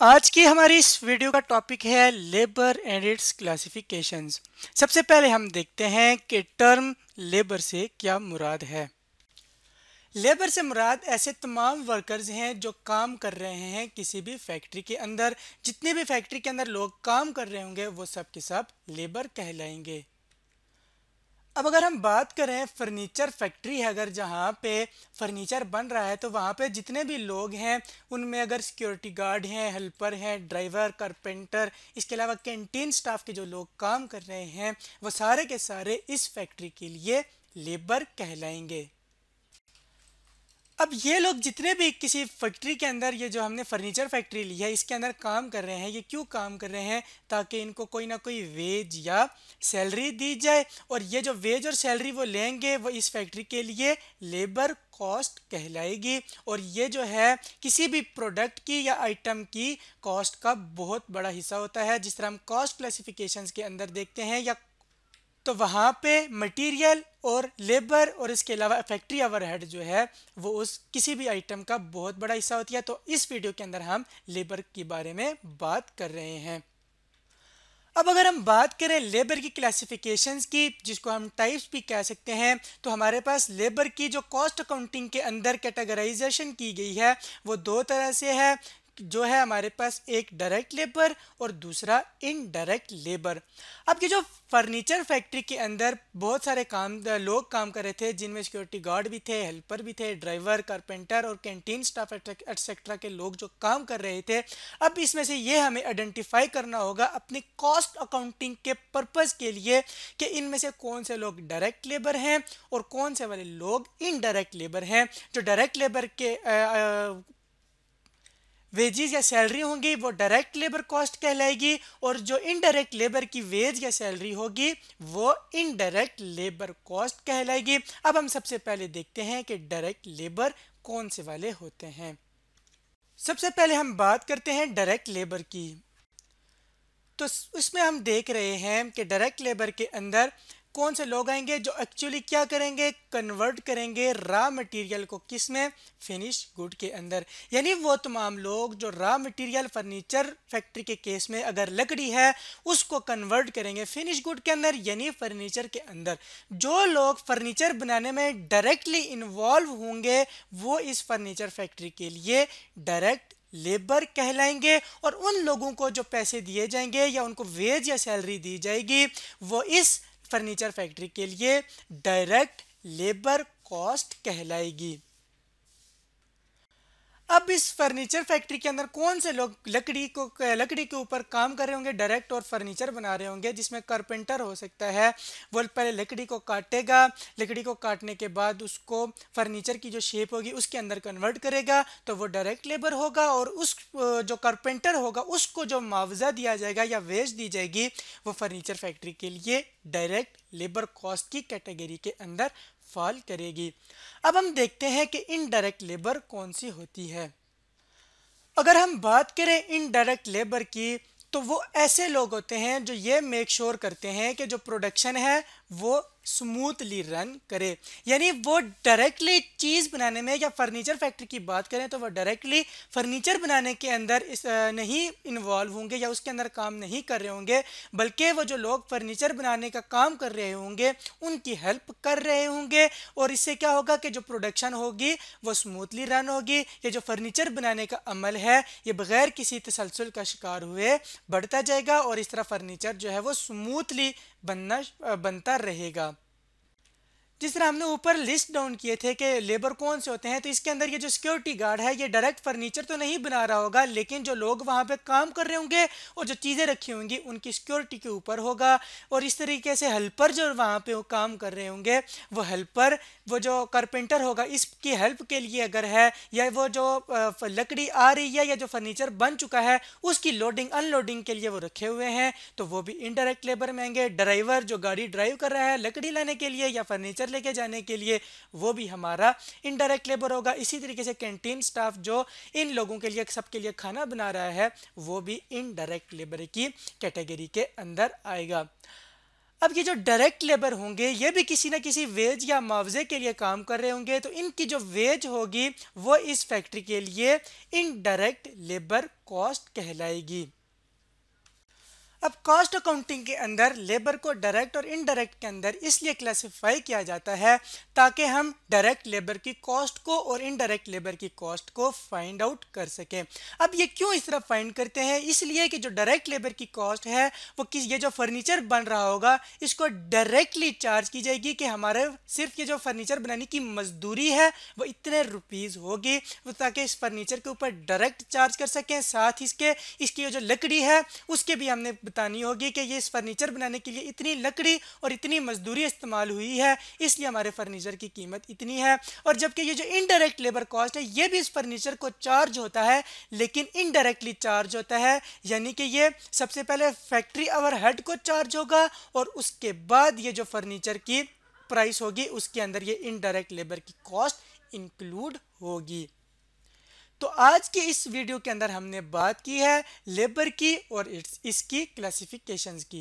आज की हमारी इस वीडियो का टॉपिक है लेबर एंड इट्स क्लासिफिकेशंस। सबसे पहले हम देखते हैं कि टर्म लेबर से क्या मुराद है। लेबर से मुराद ऐसे तमाम वर्कर्स हैं जो काम कर रहे हैं किसी भी फैक्ट्री के अंदर। जितने भी फैक्ट्री के अंदर लोग काम कर रहे होंगे वो सब के सब लेबर कहलाएंगे। अब अगर हम बात करें फर्नीचर फैक्ट्री है, अगर जहाँ पे फर्नीचर बन रहा है तो वहाँ पे जितने भी लोग हैं उनमें अगर सिक्योरिटी गार्ड हैं, हेल्पर हैं, ड्राइवर, कारपेंटर, इसके अलावा कैंटीन स्टाफ के जो लोग काम कर रहे हैं वो सारे के सारे इस फैक्ट्री के लिए लेबर कहलाएंगे। अब ये लोग जितने भी किसी फैक्ट्री के अंदर, ये जो हमने फर्नीचर फैक्ट्री ली है इसके अंदर काम कर रहे हैं, ये क्यों काम कर रहे हैं? ताकि इनको कोई ना कोई वेज या सैलरी दी जाए, और ये जो वेज और सैलरी वो लेंगे वो इस फैक्ट्री के लिए लेबर कॉस्ट कहलाएगी। और ये जो है किसी भी प्रोडक्ट की या आइटम की कॉस्ट का बहुत बड़ा हिस्सा होता है। जिस तरह हम कॉस्ट क्लासिफिकेशंस के अंदर देखते हैं या तो वहाँ पे मटेरियल और लेबर और इसके अलावा फैक्ट्री ओवरहेड जो है वो उस किसी भी आइटम का बहुत बड़ा हिस्सा होती है। तो इस वीडियो के अंदर हम लेबर के बारे में बात कर रहे हैं। अब अगर हम बात करें लेबर की क्लासिफिकेशंस की, जिसको हम टाइप्स भी कह सकते हैं, तो हमारे पास लेबर की जो कॉस्ट अकाउंटिंग के अंदर कैटेगराइजेशन की गई है वो दो तरह से है। जो है हमारे पास एक डायरेक्ट लेबर और दूसरा इनडायरेक्ट लेबर। अब ये जो फर्नीचर फैक्ट्री के अंदर बहुत सारे लोग काम कर रहे थे, जिनमें सिक्योरिटी गार्ड भी थे, हेल्पर भी थे, ड्राइवर, कारपेंटर और कैंटीन स्टाफ एटसेट्रा के लोग जो काम कर रहे थे। अब इसमें से ये हमें आइडेंटिफाई करना होगा अपनी कॉस्ट अकाउंटिंग के पर्पस के लिए कि इनमें से कौन से लोग डायरेक्ट लेबर हैं और कौन से वाले लोग इनडायरेक्ट लेबर हैं। जो डायरेक्ट लेबर के वेजेस या सैलरी होंगी वो डायरेक्ट लेबर कॉस्ट कहलाएगी, और जो इनडायरेक्ट लेबर की वेज या सैलरी होगी वो इनडायरेक्ट लेबर कॉस्ट कहलाएगी। अब हम सबसे पहले देखते हैं कि डायरेक्ट लेबर कौन से वाले होते हैं। सबसे पहले हम बात करते हैं डायरेक्ट लेबर की। तो इसमें हम देख रहे हैं कि डायरेक्ट लेबर के अंदर कौन से लोग आएंगे जो एक्चुअली क्या करेंगे, कन्वर्ट करेंगे रॉ मटेरियल को किस में, फिनिश गुड के अंदर। यानी वो तमाम लोग जो रॉ मटेरियल फर्नीचर फैक्ट्री के केस में अगर लकड़ी है उसको कन्वर्ट करेंगे फिनिश गुड के अंदर, यानी फर्नीचर के अंदर। जो लोग फर्नीचर बनाने में डायरेक्टली इन्वॉल्व होंगे वो इस फर्नीचर फैक्ट्री के लिए डायरेक्ट लेबर कहलाएंगे, और उन लोगों को जो पैसे दिए जाएंगे या उनको वेज या सैलरी दी जाएगी वो इस फर्नीचर फैक्ट्री के लिए डायरेक्ट लेबर कॉस्ट कहलाएगी। अब इस फर्नीचर फैक्ट्री के अंदर कौन से लोग लकड़ी के ऊपर काम कर रहे होंगे, डायरेक्ट, और फर्नीचर बना रहे होंगे, जिसमें कारपेंटर हो सकता है। वो पहले लकड़ी को काटेगा, लकड़ी को काटने के बाद उसको फर्नीचर की जो शेप होगी उसके अंदर कन्वर्ट करेगा, तो वो डायरेक्ट लेबर होगा। और उस जो कारपेंटर होगा उसको जो मुआवजा दिया जाएगा या वेज दी जाएगी वो फर्नीचर फैक्ट्री के लिए डायरेक्ट लेबर कॉस्ट की कैटेगरी के अंदर फॉल करेगी। अब हम देखते हैं कि इनडायरेक्ट लेबर कौन सी होती है। अगर हम बात करें इनडायरेक्ट लेबर की, तो वो ऐसे लोग होते हैं जो ये मेक श्योर करते हैं कि जो प्रोडक्शन है वो स्मूथली रन करे। यानी वो डायरेक्टली चीज़ बनाने में, या फर्नीचर फैक्ट्री की बात करें तो वो डायरेक्टली फर्नीचर बनाने के अंदर नहीं इन्वॉल्व होंगे या उसके अंदर काम नहीं कर रहे होंगे, बल्कि वो जो लोग फर्नीचर बनाने का काम कर रहे होंगे उनकी हेल्प कर रहे होंगे। और इससे क्या होगा कि जो प्रोडक्शन होगी वो स्मूथली रन होगी। ये जो फर्नीचर बनाने का अमल है ये बगैर किसी तसलसल का शिकार हुए बढ़ता जाएगा, और इस तरह फर्नीचर जो है वो स्मूथली बनता रहेगा। जिस तरह हमने ऊपर लिस्ट डाउन किए थे कि लेबर कौन से होते हैं, तो इसके अंदर ये जो सिक्योरिटी गार्ड है ये डायरेक्ट फर्नीचर तो नहीं बना रहा होगा, लेकिन जो लोग वहाँ पे काम कर रहे होंगे और जो चीज़ें रखी होंगी उनकी सिक्योरिटी के ऊपर होगा। और इस तरीके से हेल्पर जो वहाँ पे काम कर रहे होंगे वो हेल्पर, वो जो कारपेंटर होगा इसकी हेल्प के लिए अगर है, या वो जो लकड़ी आ रही है या जो फर्नीचर बन चुका है उसकी लोडिंग अनलोडिंग के लिए वो रखे हुए हैं, तो वो भी इनडायरेक्ट लेबर में आएंगे। ड्राइवर जो गाड़ी ड्राइव कर रहा है लकड़ी लाने के लिए या फर्नीचर लेके जाने के लिए, वो भी हमारा इनडायरेक्ट लेबर होगा। इसी तरीके से कैंटीन स्टाफ जो इन लोगों के लिए, सबके लिए खाना बना रहा है, वो भी इनडायरेक्ट लेबर की कैटेगरी के अंदर आएगा। अब ये जो डायरेक्ट लेबर होंगे ये भी किसी ना किसी वेज या मुआवजे के लिए काम कर रहे होंगे, तो इनकी जो वेज होगी वो इस फैक्ट्री के लिए इनडायरेक्ट लेबर कॉस्ट कहलाएगी। अब कॉस्ट अकाउंटिंग के अंदर लेबर को डायरेक्ट और इनडायरेक्ट के अंदर इसलिए क्लासिफाई किया जाता है ताकि हम डायरेक्ट लेबर की कॉस्ट को और इनडायरेक्ट लेबर की कॉस्ट को फाइंड आउट कर सकें। अब ये क्यों इस तरह फाइंड करते हैं, इसलिए कि जो डायरेक्ट लेबर की कॉस्ट है वो किस ये जो फर्नीचर बन रहा होगा इसको डायरेक्टली चार्ज की जाएगी कि हमारे सिर्फ ये जो फर्नीचर बनाने की मजदूरी है वो इतने रुपीज़ होगी, वो ताकि इस फर्नीचर के ऊपर डायरेक्ट चार्ज कर सकें। साथ ही इसकी ये जो लकड़ी है उसके भी हमने बतानी होगी कि ये इस फर्नीचर बनाने के लिए इतनी लकड़ी और इतनी मजदूरी इस्तेमाल हुई है, इसलिए हमारे फर्नीचर की कीमत इतनी है। और जबकि ये जो इनडायरेक्ट लेबर कॉस्ट है ये भी इस फर्नीचर को चार्ज होता है लेकिन इनडायरेक्टली चार्ज होता है, यानी कि ये सबसे पहले फैक्ट्री ओवरहेड को चार्ज होगा और उसके बाद ये जो फर्नीचर की प्राइस होगी उसके अंदर ये इनडायरेक्ट लेबर की कॉस्ट इंक्लूड होगी। तो आज के इस वीडियो के अंदर हमने बात की है लेबर की और इसकी क्लासिफिकेशंस की।